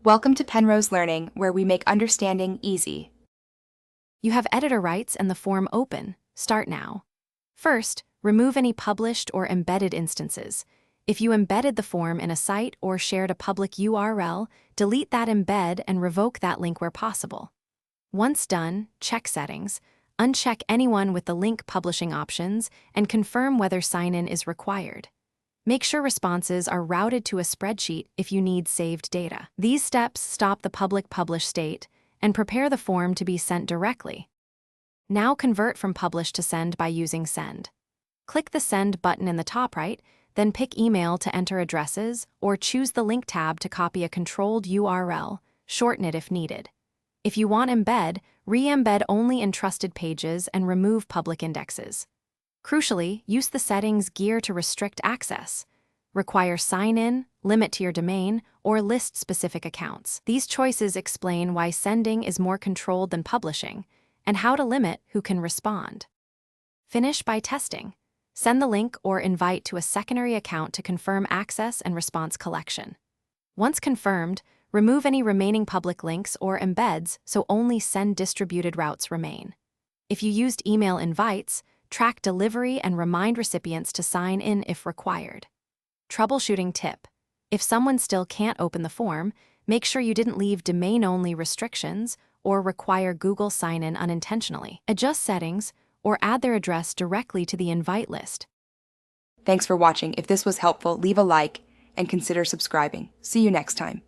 Welcome to Penrose Learning, where we make understanding easy. You have editor rights and the form open. Start now. First, remove any published or embedded instances. If you embedded the form in a site or shared a public URL, delete that embed and revoke that link where possible. Once done, check Settings, uncheck anyone with the link publishing options, and confirm whether sign-in is required. Make sure responses are routed to a spreadsheet if you need saved data. These steps stop the public publish state and prepare the form to be sent directly. Now convert from publish to send by using Send. Click the Send button in the top right, then pick Email to enter addresses, or choose the Link tab to copy a controlled URL, shorten it if needed. If you want embed, re-embed only in trusted pages and remove public indexes. Crucially, use the settings gear to restrict access. Require sign-in, limit to your domain, or list specific accounts. These choices explain why sending is more controlled than publishing, and how to limit who can respond. Finish by testing. Send the link or invite to a secondary account to confirm access and response collection. Once confirmed, remove any remaining public links or embeds so only send distributed routes remain. If you used email invites, track delivery and remind recipients to sign in if required. Troubleshooting tip: if someone still can't open the form, make sure you didn't leave domain-only restrictions or require Google sign-in unintentionally. Adjust settings or add their address directly to the invite list. Thanks for watching. If this was helpful, leave a like and consider subscribing. See you next time.